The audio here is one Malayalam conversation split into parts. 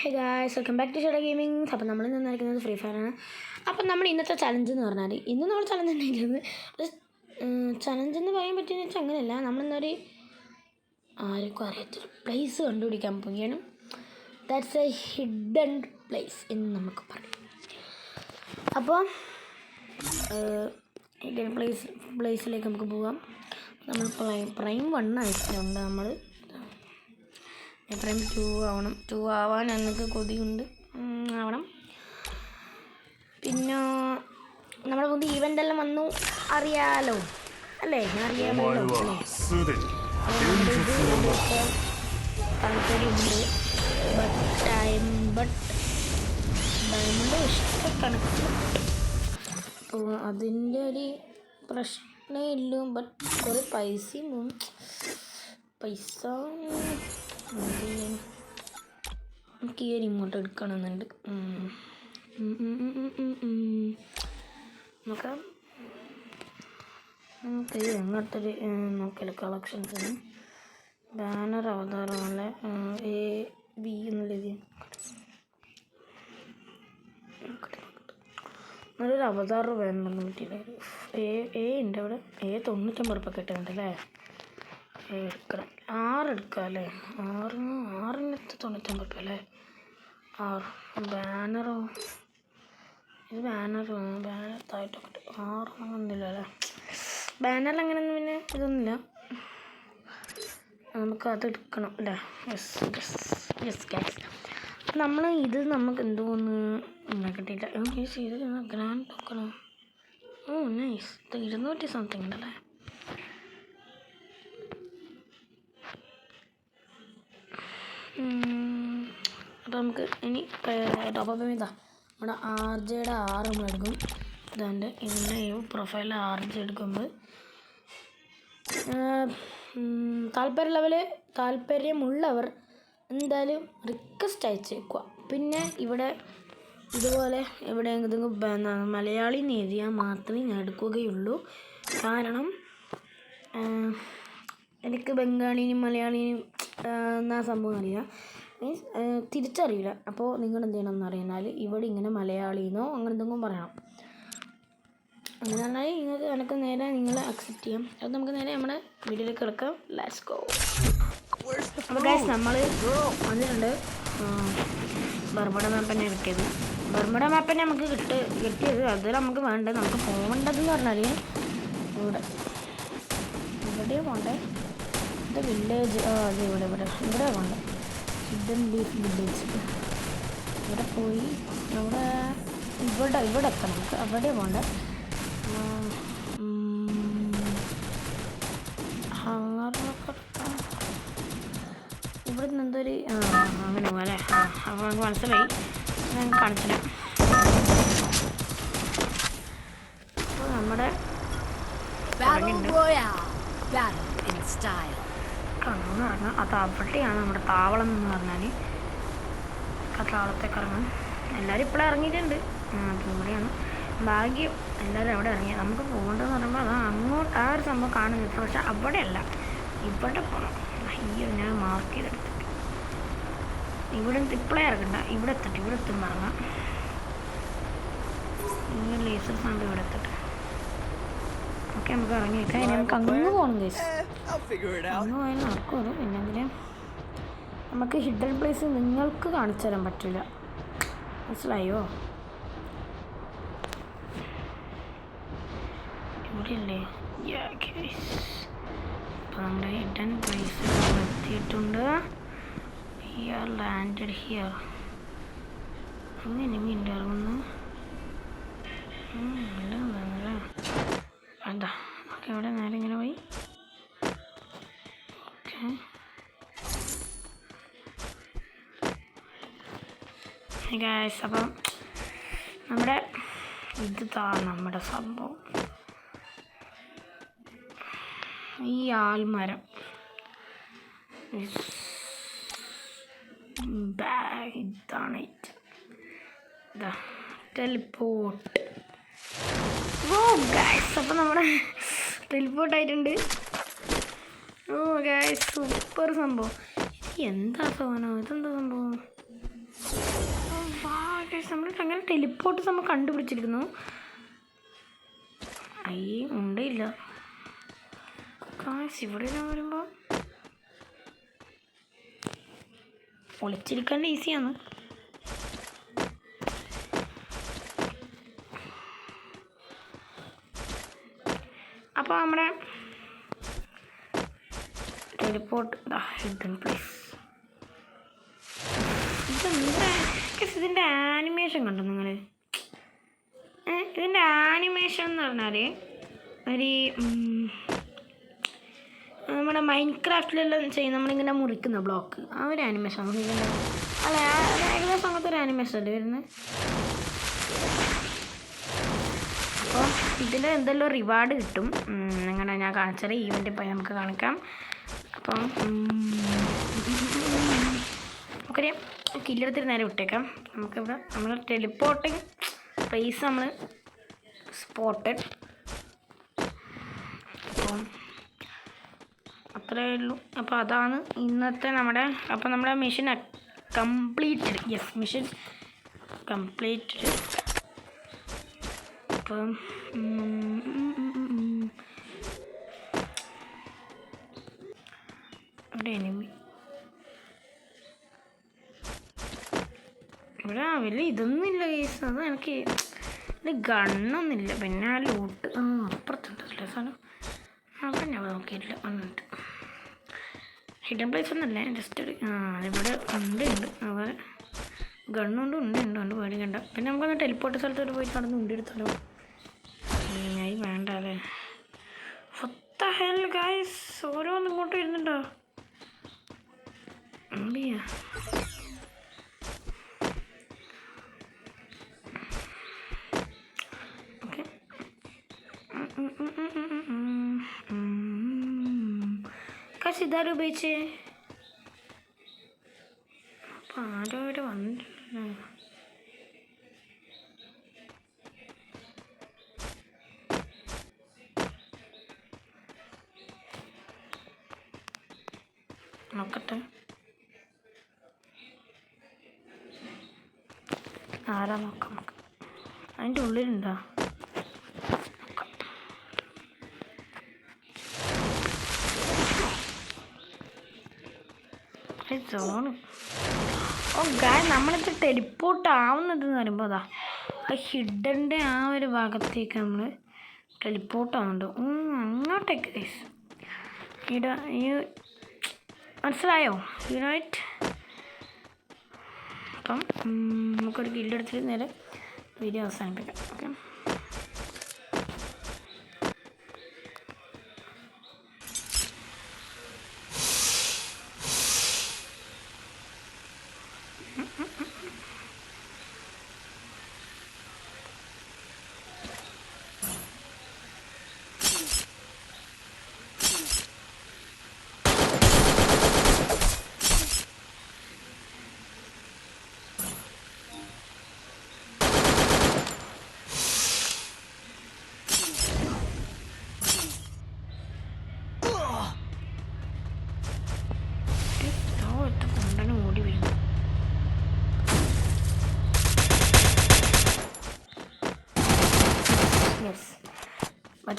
Hey guys, welcome back to ഷെഡ ഗെയിമിംഗ്. അപ്പോൾ നമ്മൾ നിന്നിരിക്കുന്നത് ഫ്രീ ഫയറാണ്. അപ്പം നമ്മൾ ഇന്നത്തെ ചലഞ്ച് എന്ന് പറഞ്ഞാൽ ഇന്ന് നമ്മൾ ചലഞ്ച് ഉണ്ടായിരുന്നത് ചലഞ്ച് എന്ന് പറയാൻ പറ്റുമെന്ന് വെച്ചാൽ അങ്ങനെയല്ല. നമ്മളിന്നൊരു ആർക്കും അറിയാത്തൊരു പ്ലേസ് കണ്ടുപിടിക്കാൻ പോവുകയാണ്. ദാറ്റ്സ് എ ഹിഡൻ പ്ലേസ് എന്ന് നമുക്ക് പറയാം. അപ്പോൾ ഹിഡൻ പ്ലേസിലേക്ക് നമുക്ക് പോകാം. നമ്മൾ പ്രൈം 1 ആയിട്ടുണ്ട്. നമ്മൾ പ്രൈം 2 ആവണം. 2 ആവാൻ ഞങ്ങൾക്ക് കൊതിയുണ്ട്, ആവണം. പിന്നെ നമ്മുടെ പുതിയ ഈവൻ്റ് എല്ലാം വന്നു, അറിയാലോ അല്ലേ? അറിയാമല്ലോ അല്ലേ? താല്പര്യമുണ്ട്. ബട്ട് ഡയമണ്ട് ഇഷ്ടക്കണക്ക്. അപ്പോൾ അതിൻ്റെ ഒരു പ്രശ്നമേ ഇല്ലൂ. ബട്ട് കുറേ പൈസ എനിക്ക് ഈ ഒരു ഇങ്ങോട്ട് എടുക്കണമെന്നുണ്ട്. നമുക്ക് എങ്ങനത്തൊരു നോക്കിയാലോ കളക്ഷൻസിന്. ബാനർ അവതാരമല്ല, AB എന്നുള്ളത് നല്ലൊരു അവതാരം വേണമെന്ന് കിട്ടിയില്ല. A ഉണ്ട് അവിടെ. A 99 രൂപ കിട്ടുന്നുണ്ടല്ലേ? എടുക്കണം. 6 എടുക്കാം അല്ലേ? 6 99 രൂപ അല്ലേ? 6 ബാനറോ? ഇത് ബാനർ താഴത്തൊക്കെ 6 ഒന്നുമില്ല അല്ലേ? ബാനറിൽ അങ്ങനെയൊന്നും പിന്നെ ഇതൊന്നുമില്ല. നമുക്ക് അത് എടുക്കണം അല്ലേ? Yes guys. നമ്മൾ ഇത് നമുക്ക് എന്തോന്ന് കിട്ടിയില്ല. ഇത് ഗ്രാൻഡ് ടോക്കണോ? നൈസ്. ഇത് 200 സംതിങ് ഉണ്ടല്ലേ? അപ്പോൾ നമുക്ക് ഇനി ടോപ്പ് ഇതാ നമ്മുടെ RJയുടെ 6 നമ്മൾ എടുക്കും. ഇതാണ്ട് ഇതിൻ്റെ പ്രൊഫൈൽ RJ എടുക്കുമ്പോൾ താല്പര്യമുള്ളവർ എന്തായാലും റിക്വസ്റ്റ് അയച്ചേക്കുക. പിന്നെ ഇവിടെ ഇതുപോലെ എവിടെയെങ്കിലും മലയാളി എഴുതിയാൽ മാത്രമേ ഞാൻ എടുക്കുകയുള്ളൂ. കാരണം എനിക്ക് ബംഗാളിനും മലയാളിനും എന്നാ സംഭവം അറിയില്ല, മീൻസ് തിരിച്ചറിയില്ല. അപ്പോൾ നിങ്ങൾ എന്ത് ചെയ്യണം എന്ന് അറിയുന്നാൽ ഇവിടെ ഇങ്ങനെ മലയാളിന്നോ അങ്ങനെ എന്തെങ്കിലും പറയണം. അങ്ങനെ പറഞ്ഞാൽ നിങ്ങൾക്ക് എനിക്ക് നേരെ നിങ്ങളെ അക്സെപ്റ്റ് ചെയ്യാം. അത് നമുക്ക് നേരെ നമ്മുടെ വീഡിയോയിലേക്ക് കിടക്കാം. Let's go. അപ്പോൾ ഗൈസ്, നമ്മൾ വന്നിട്ടുണ്ട്. ബർമുഡ മാപ്പ് തന്നെ കിട്ടിയത്. ബർമുഡ മാപ്പ് തന്നെ നമുക്ക് കിട്ടിയത്. അത് നമുക്ക് വേണ്ടത്, നമുക്ക് പോകേണ്ടതെന്ന് പറഞ്ഞാൽ ഇവിടെ പോകണ്ടേ? ഇത് വില്ലേജ്. അത് ഇവിടെ പോകണ്ടേ? Hidden leaf village. ഇവിടെ പോയി ഇവിടെ എത്തണം. നമുക്ക് അവിടെ പോകണ്ടേ? ഇവിടെ നിന്ന് എന്തൊരു അങ്ങനെ പോലെ അപ്പോൾ നമുക്ക് മനസ്സിലായി. ഞാൻ കാണിച്ചില്ല. അപ്പോൾ നമ്മുടെ കണ്ണു പറഞ്ഞാൽ അത് അവിടെയാണ് നമ്മുടെ താവളം എന്ന് പറഞ്ഞാൽ. ആ താവളത്തേക്ക് ഇറങ്ങാം. എല്ലാവരും ഇപ്പോഴും ഇറങ്ങിയിട്ടുണ്ട്. അപ്പോൾ ഇവിടെയാണ് ഭാഗ്യം. എല്ലാവരും അവിടെ ഇറങ്ങി. നമുക്ക് പോകേണ്ടതെന്ന് പറയുമ്പോൾ അത് അങ്ങോട്ട് ആ ഒരു സംഭവം കാണുന്നത്. പക്ഷെ അവിടെയല്ല, ഇവിടെ പോകണം. അയ്യോ, ഞാൻ മാർക്ക് ചെയ്തെടുത്തിട്ട് ഇവിടെ ഇപ്പോഴേ ഇറങ്ങണ്ട. ഇവിടെ എത്തുമ്പോൾ ഇറങ്ങാം. ഇങ്ങനെ ലേസർ സാമ്പ് ഇവിടെ എത്തിട്ട് ഓക്കെ നമുക്ക് ഇറങ്ങിയേക്കാം. നമുക്ക് അങ്ങ് പോകണം ഗൈസ്. അങ്ങ് പോയാൽ നടക്കുമല്ലോ. പിന്നെങ്കിൽ നമുക്ക് ഹിഡൻ പ്ലേസ് നിങ്ങൾക്ക് കാണിച്ചു തരാൻ പറ്റില്ല, മനസ്സിലായോ? ഇവിടെയല്ലേ? അപ്പോൾ നമ്മുടെ ഹിഡൻ പ്ലേസ് എത്തിയിട്ടുണ്ട്. Here landed here. അങ്ങനെ മീൻ്റെ ഇറങ്ങുന്നു. എന്താ ഓക്കെ, ഇവിടെ നേരെ ഇങ്ങനെ പോയി. ഓക്കെ ഗൈസ്, അപ്പം നമ്മുടെ നമ്മുടെ സംഭവം ഈ ആൽമരം ഇതാണ് ടെലിപ്പോർട്ട്. ഓ ഗൈസ്, അപ്പം നമ്മുടെ ടെലിപ്പോർട്ട് ആയിട്ടുണ്ട്. ഓ ഗൈസ്, സൂപ്പർ സംഭവം. എന്താ സാധനം? ഇതെന്താ സംഭവം? ടെലിപ്പോർട്ട് നമ്മൾ കണ്ടുപിടിച്ചിരിക്കുന്നു. അയ്യേ ഉണ്ടയില്ല കാശ്. ഇവിടെ വരുമ്പോൾ ഒളിച്ചിരിക്കാൻ ഈസിയാണ്. അപ്പോൾ നമ്മുടെ ടെലിപ്പോർട്ട് ഹിഡൻ പ്ലേസ്. ഇതിൻ്റെ ആനിമേഷൻ കണ്ടോ നിങ്ങൾ? ഇതിൻ്റെ ആനിമേഷൻ എന്ന് പറഞ്ഞാൽ ഒരു നമ്മുടെ മൈൻക്രാഫ്റ്റിലെല്ലാം ചെയ്യും, നമ്മളിങ്ങനെ മുറിക്കുന്ന ബ്ലോക്ക്, ആ ഒരു ആനിമേഷൻ നമുക്കിങ്ങനെ അല്ല ഏകദേശം അങ്ങനത്തെ ഒരു ആനിമേഷൻ അല്ലേ വരുന്നത്. അപ്പോൾ ഇതിൽ എന്തെല്ലാം റിവാർഡ് കിട്ടും അങ്ങനെ ഞാൻ കാണിച്ചാൽ ഈവൻ്റ് പോയി നമുക്ക് കാണിക്കാം. അപ്പം നമുക്കറിയാം കില്ലെടുത്തിട്ട് നേരെ വിട്ടേക്കാം. നമുക്കിവിടെ നമ്മൾ ടെലിപ്പോർട്ടിങ് പ്ലേസ് നമ്മൾ സ്പോട്ടഡ്. അപ്പം അത്രയേ ഉള്ളൂ. അപ്പോൾ അതാണ് ഇന്നത്തെ നമ്മുടെ. അപ്പോൾ നമ്മുടെ mission completed. Yes, mission completed. അപ്പം ഇവിടെ എനിമി ഇവിടെ വലിയ ഇതൊന്നുമില്ല കേസ്. അത് എനിക്ക് ഗണ്ണൊന്നുമില്ല. പിന്നെ ആ ലൂട്ട് അപ്പുറത്തുണ്ടല്ലേ സാധനം, അപ്പം ഞാൻ നോക്കിയിട്ടില്ല. വന്നിട്ട് ഹിഡൻ പ്ലേസ് ഒന്നല്ലേ, ജസ്റ്റ് ഒരു ഇവിടെ ഉണ്ട്. അതുപോലെ ഗണ്ണുണ്ട് ഉണ്ട് പേടിക്കണ്ട. പിന്നെ നമുക്കൊന്ന് ടെലിപ്പോർട്ട് സ്ഥലത്തോട്ട് പോയി നടന്ന് ഉണ്ടെടുത്താലോ. ഞാൻ വേണ്ട അല്ലേ. ഫത്ത ഹെൽ ഗൈസ്, ഓരോന്നും ഇങ്ങോട്ട് വരുന്നുണ്ടോ? എന്തിയാ ഇതാരും ഉപയോഗിച്ചേ? അപ്പം ആരോ ഇവിടെ വന്നിട്ടില്ല. നോക്കട്ടെ ആരാ നോക്കാം. അതിൻ്റെ ഉള്ളിലുണ്ടോ? സോണ്. ഓ ഗായ്, നമ്മളിപ്പോൾ ടെലിപ്പോർട്ട് ആവുന്നതെന്ന് പറയുമ്പോൾ അതാ ആ ഹിഡൻ്റെ ആ ഒരു ഭാഗത്തേക്ക് നമ്മൾ ടെലിപ്പോർട്ട് ആവുന്നുണ്ട്. അങ്ങോട്ടേക്ക് ഗൈസ്. ഈ മനസ്സിലായോ? യുനൈറ്റ്. അപ്പം നമുക്കൊരു കില്ലെടുത്തിട്ട് നേരെ വീഡിയോ അവസാനിപ്പിക്കാം. ഓക്കെ.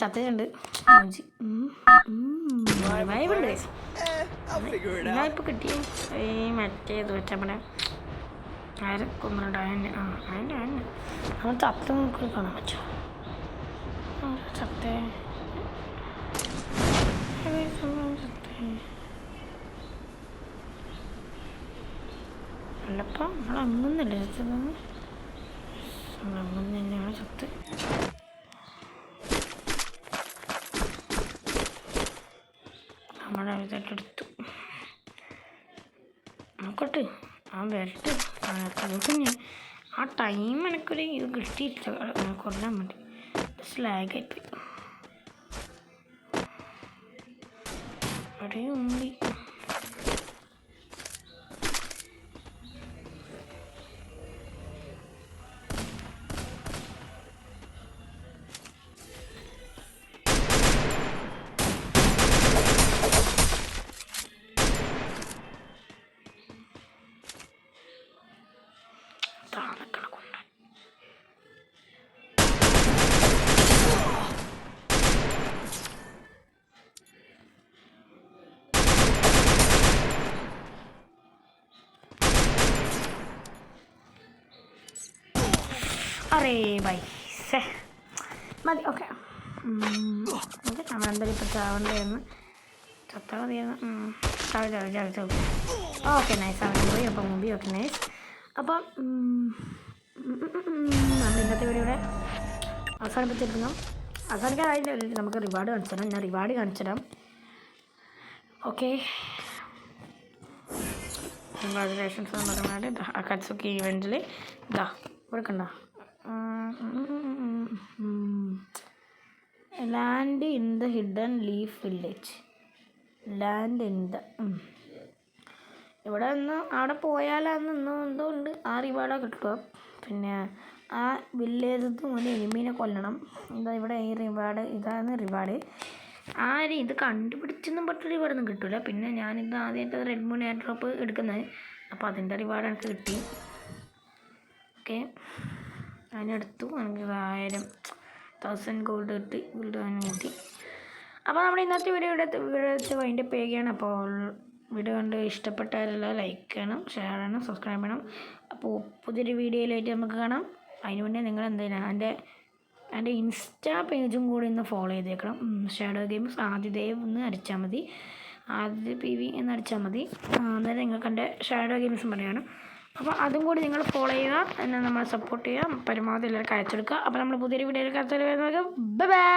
ചത്തയുണ്ട്. ഞാൻ ഇപ്പോൾ കിട്ടിയ മറ്റേത് വെച്ചവിടെ ആരെ കൊന്നുണ്ടോ? അതിൻ്റെ നമ്മൾ ചത്ത നോക്കി കാണാൻ പറ്റുമോ? ചത്തേ അല്ലപ്പം നമ്മളങ്ങൊന്നല്ലേ ചത്തത്, നമ്മളങ്ങനെ തന്നെയാണ് ചത്ത്. നമ്മുടെ ഇതൊക്കെടുത്തു നോക്കട്ടെ. വരട്ടെ. പിന്നെ ആ ടൈം എനിക്കൊരു ഇത് കിട്ടിയിട്ടില്ല കൊല്ലാൻ വേണ്ടി. സ്ലാഗായിപ്പോയി. അവിടെ ഉണ്ട്. അറേ ബൈ സേ മതി. ഓക്കെ ഓക്കെ, നമ്മളെന്തായാലും ഇപ്പോൾ ചാവണ്ടായിരുന്നു. ചത്താൽ മതിയായിരുന്നു. ചാവ്. ഓക്കെ നൈസ്, അവൻ പോയി. അപ്പം മൂവി ഓക്കെ നൈസ്. അപ്പം നമ്മൾ ഇന്നത്തെ വീഡിയോ ഇവിടെ അവസാനിപ്പിച്ചിരിക്കുന്നു. അവസാനിക്കാനായില്ല, നമുക്ക് റിവാർഡ് കാണിച്ചു തരാം. ഞാൻ റിവാർഡ് കാണിച്ചു തരാം. ഓക്കെ, കൺഗ്രാജുലേഷൻസ് എന്ന് പറഞ്ഞാൽ അക്കാറ്റ്സുക്കി ഇവൻറ്റിൽ ഇതാ ഇവിടെ കണ്ട land in the hidden leaf village. Land in the ഇവിടെ നിന്ന് അവിടെ പോയാലന്ന് എന്തുകൊണ്ട് ആ റിവാർഡാണ് കിട്ടുക. പിന്നെ ആ വില്ലേജിൽ ഒരു എനിമീനെ കൊല്ലണം. എന്താ ഇവിടെ ഈ റിവാർഡ്, ഇതാണ് റിവാർഡ്. ആരും ഇത് കണ്ടുപിടിച്ചൊന്നും പറ്റ റിവാർഡൊന്നും കിട്ടില്ല. പിന്നെ ഞാനിത് ആദ്യമായിട്ട് റെഡ് മൂൺ എയർ ഡ്രോപ്പ് എടുക്കുന്നത്, അപ്പോൾ അതിൻ്റെ റിവാർഡ് എനിക്ക് കിട്ടി. ഓക്കെ, അതിനെടുത്തു. എനിക്ക് 1000 ഗോൾഡ് കിട്ടി. കിട്ടി. അപ്പോൾ നമ്മുടെ ഇന്നത്തെ വീഡിയോ വെച്ച് വൈൻഡപ്പ് ചെയ്യുകയാണ്. അപ്പോൾ വീഡിയോ കണ്ട് ഇഷ്ടപ്പെട്ടാലെല്ലാം ലൈക്ക് ചെയ്യണം, ഷെയർ ചെയ്യണം, സബ്സ്ക്രൈബ് ചെയ്യണം. അപ്പോൾ പുതിയൊരു വീഡിയോയിലായിട്ട് നമുക്ക് കാണാം. അതിന് മുന്നേ നിങ്ങൾ എന്ത് ചെയ്യണം, എൻ്റെ ഇൻസ്റ്റാ പേജും കൂടി ഒന്ന് ഫോളോ ചെയ്തേക്കണം. ഷാഡോ ഗെയിംസ് ആദിദേവ് എന്ന് അടിച്ചാൽ മതി, ആദിത്യ PV എന്ന് അടിച്ചാൽ മതി. അന്നേരം നിങ്ങൾക്ക് എൻ്റെ ഷാഡോ ഗെയിംസും പറയണം. അപ്പോൾ അതും കൂടി നിങ്ങൾ ഫോളോ ചെയ്യുക, എന്നെ നമ്മളെ സപ്പോർട്ട് ചെയ്യുക, പരമാവധി എല്ലാവർക്കും അയച്ചെടുക്കുക. അപ്പോൾ നമ്മൾ പുതിയൊരു വീഡിയോയിൽ കാഴ്ച വരുന്നത്. Bye bye.